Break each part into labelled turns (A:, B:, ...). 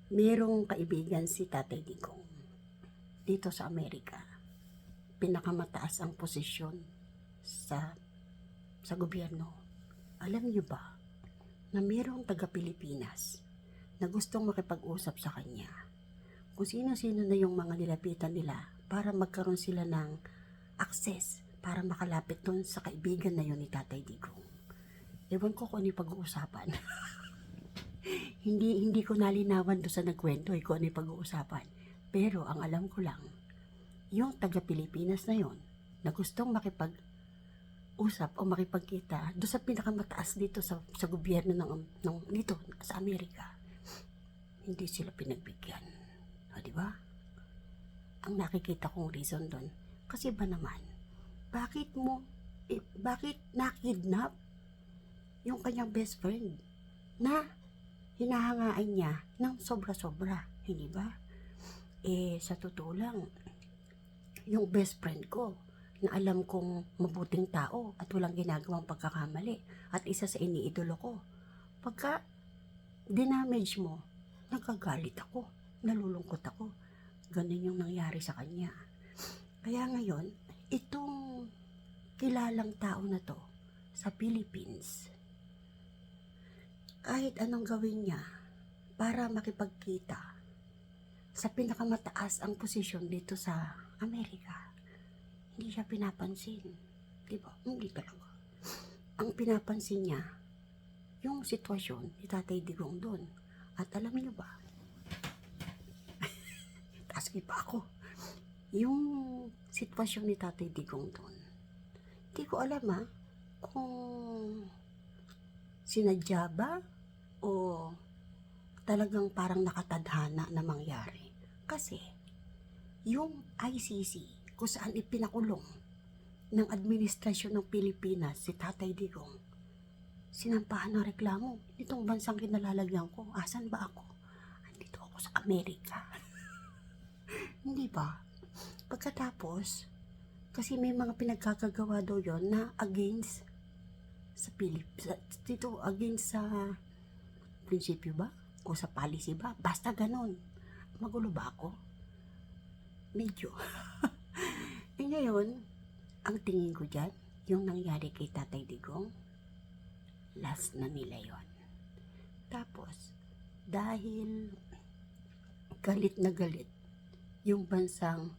A: Merong kaibigan si Tatay Digong dito sa Amerika. Pinakamataas ang posisyon sa gobyerno. Alam niyo ba na merong taga-Pilipinas na gustong makipag-usap sa kanya? Kung sino-sino na yung mga nilapitan nila para magkaroon sila ng access para makalapit dun sa kaibigan na yun ni Tatay Digong. Ewan ko kung ano yung pag-uusapan. hindi ko nalinawan doon sa nagkwento kung ano yung pag-uusapan. Pero ang alam ko lang, yung taga-Pilipinas na yon na gustong makipag-usap o makipagkita doon sa pinakamataas dito sa gobyerno ng dito sa Amerika, hindi sila pinagbigyan. O, di ba? Ang nakikita kong reason doon, kasi ba naman, bakit nakidnap yung kanyang best friend na hinahangaan niya ng sobra-sobra, hindi ba? Sa totoo lang, yung best friend ko, na alam kong mabuting tao at walang ginagawang pagkakamali, at isa sa iniidolo ko, pagka dinamage mo, nagkagalit ako, nalulungkot ako. Ganun yung nangyari sa kanya. Kaya ngayon, itong kilalang tao na to sa Philippines, kahit anong gawin niya para makipagkita sa pinakamataas ang posisyon dito sa Amerika, hindi siya pinapansin. Diba? Hindi talaga. Ang pinapansin niya, yung sitwasyon ni Tatay Digong doon. At alam niyo ba, taski pa ako, yung sitwasyon ni Tatay Digong doon, hindi ko alam kung sinadya ba o talagang parang nakatadhana na mangyari. Kasi yung ICC kung saan ipinakulong ng administrasyon ng Pilipinas si Tatay Digong, sinampahan ng reklamo, itong bansang kinalalagyan ko, asan ba ako? Andito ako sa Amerika. Hindi ba? Pagkatapos, kasi may mga pinagkakagawa daw yon na against sa dito, against sa prinsipyo ba? O sa policy ba? Basta ganon. Magulo ba ako? Medyo. Ngayon, ang tingin ko dyan, yung nangyari kay Tatay Digong, last na nila yon. Tapos, dahil galit na galit yung bansang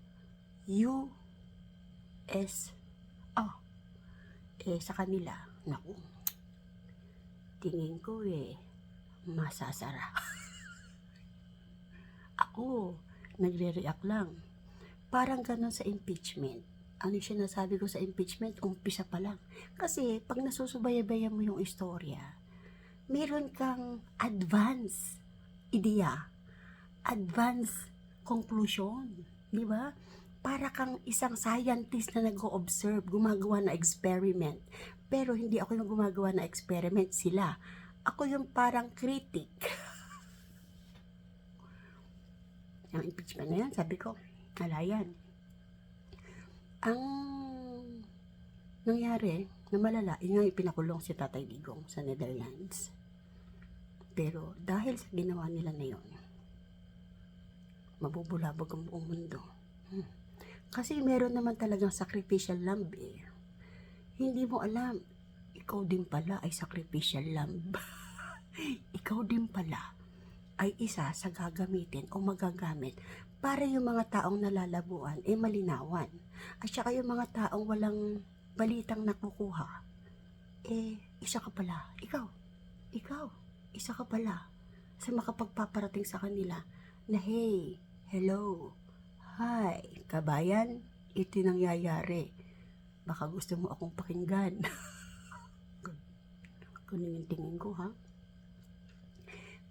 A: US, sa kanila, naku, tingin ko masasara. Ako, nagre-react lang. Parang ganun sa impeachment. Ano yung sinasabi ko sa impeachment? Umpisa pa lang. Kasi, pag nasusubayabayan mo yung istorya, meron kang advance idea, advance conclusion, di ba? Para kang isang scientist na nag-o-observe, gumagawa na experiment. Pero hindi ako yung gumagawa na experiment, sila. Ako yung parang critic. Ang impeachment na yan, sabi ko, alayan. Ang nangyari na malala, yun nga ipinakulong si Tatay Digong sa Netherlands. Pero dahil sa ginawa nila na yun, mabubulabog ang buong mundo. Kasi meron naman talagang sacrificial lamb Hindi mo alam, ikaw din pala ay sacrificial lamb. Ikaw din pala ay isa sa gagamitin o magagamit para yung mga taong nalalabuan malinawan. At saka yung mga taong walang balitang nakukuha, isa ka pala. Ikaw, isa ka pala sa makapagpaparating sa kanila na hey, hello, hi, kabayan, ito nangyayari. Baka gusto mo akong pakinggan. Ganun yung tingin ko, ha?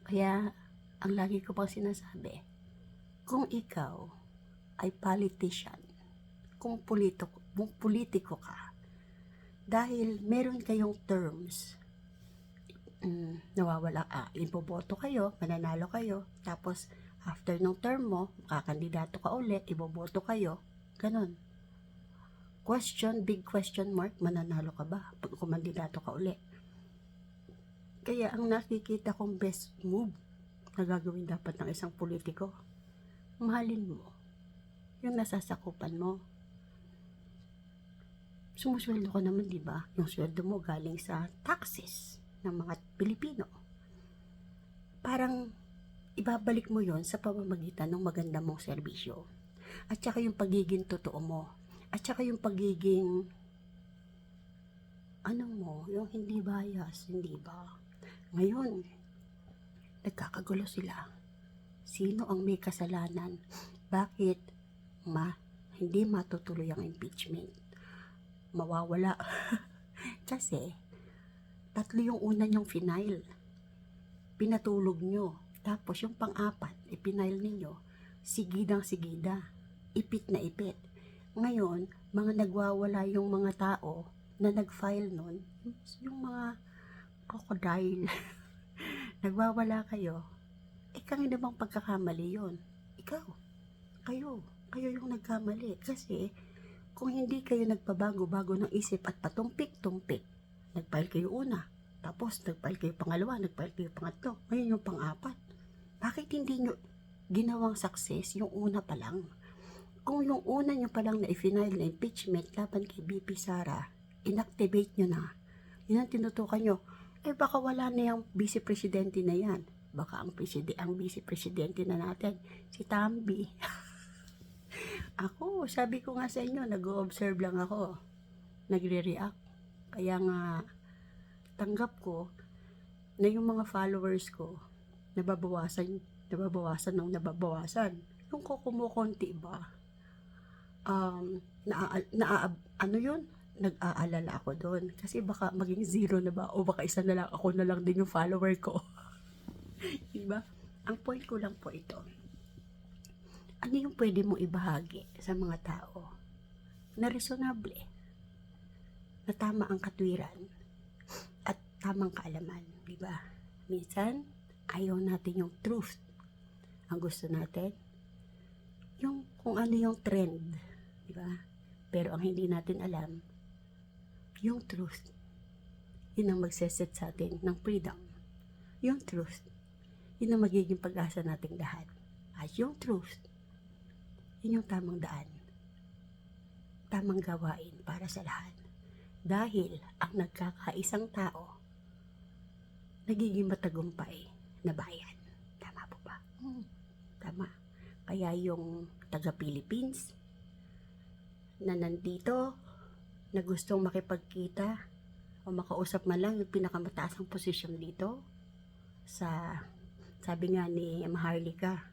A: Kaya, ang lagi ko pang sinasabi, kung ikaw ay politician, kung politiko ka, dahil meron kayong terms, nawawala, iboboto kayo, mananalo kayo, tapos after ng term mo, makakandidato ka ulit, iboboto kayo, ganon. Big question mark, mananalo ka ba pag kumandidato ka ulit? Kaya ang nakikita kong best move na gagawin dapat ng isang politiko. Mahalin mo yung nasasakupan mo. Sumusweldo ka naman, di ba? Yung sweldo mo galing sa taxes ng mga Pilipino. Parang ibabalik mo yon sa pamamagitan ng maganda mong serbisyo. At saka yung pagiging totoo mo. At saka yung pagiging yung hindi bias, hindi ba? Ngayon, nagkakagulo sila. Sino ang may kasalanan? Bakit hindi matutuloy ang impeachment? Mawawala. Kasi, 3 yung una niyong final. Pinatulog nyo. Tapos yung pang-4, ipinail ninyo. Sigidang-sigida. Ipit na ipit. Ngayon, mga nagwawala yung mga tao na nag-file nun, yung mga crocodile. Nagwawala kayo. Kami namang pagkakamali yun. Kayo yung nagkamali. Kasi, kung hindi kayo nagpabago-bago ng isip at patumpik-tumpik, nag-file kayo una, tapos nag-file kayo pangalawa, nag-file kayo pangatlo, ngayon yung pang-4. Bakit hindi nyo ginawang success yung una pa lang? Kung yung una nyo pa lang na i-final na impeachment laban kay BP Sara, inactivate nyo na. Yun ang tinutukan nyo. Baka wala na yung vice-presidente na yan. Baka ang vice-presidente na natin, si Tambi. Ako, sabi ko nga sa inyo, nag-o-observe lang ako. Nagre-react. Kaya nga, tanggap ko na yung mga followers ko, nababawasan ng nababawasan. Yung kumukonti ba? Nag-aalala ako doon. Kasi baka maging 0 na ba? O baka isa na lang, ako na lang din yung follower ko. Diba? Ang point ko lang po ito. Ano yung pwede mong ibahagi sa mga tao na reasonable, na tama ang katwiran, at tamang kaalaman, diba? Minsan, ayaw natin yung truth. Ang gusto natin, yung kung ano yung trend, diba? Pero ang hindi natin alam, yung truth, yun ang magseset sa atin ng freedom. Yung truth, yun ang magiging pag-asa nating lahat. At yung truth, yun yung tamang daan, tamang gawain para sa lahat. Dahil ang nagkakaisang tao, nagiging matagumpay na bayan. Tama po ba? Tama. Kaya yung taga-Philippines na nandito, na gustong makipagkita o makausap man lang yung pinakamataas ang posisyon dito sa, sabi nga ni Maharlika,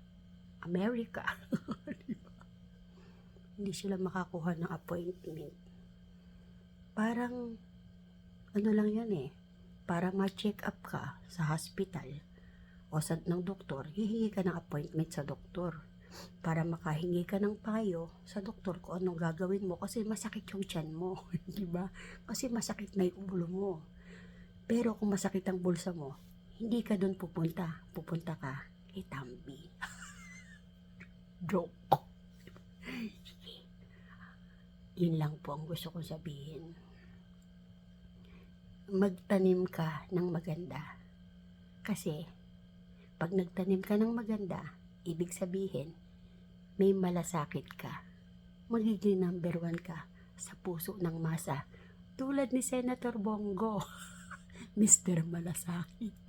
A: America. Hindi sila makakuha ng appointment. Parang lang yan para ma-check up ka sa hospital o ng doktor, hihingi ka ng appointment sa doktor para makahingi ka ng payo sa doktor kung anong gagawin mo kasi masakit yung tiyan mo, di ba? Kasi masakit na yung ulo mo. Pero kung masakit ang bulsa mo, hindi ka doon pupunta. Pupunta ka kay Tambi. Joke. Sige. Yun lang po ang gusto kong sabihin. Magtanim ka ng maganda. Kasi, pag nagtanim ka ng maganda, ibig sabihin, may malasakit ka. Magiging number 1 ka sa puso ng masa. Tulad ni Senator Bongo, Mr. Malasakit.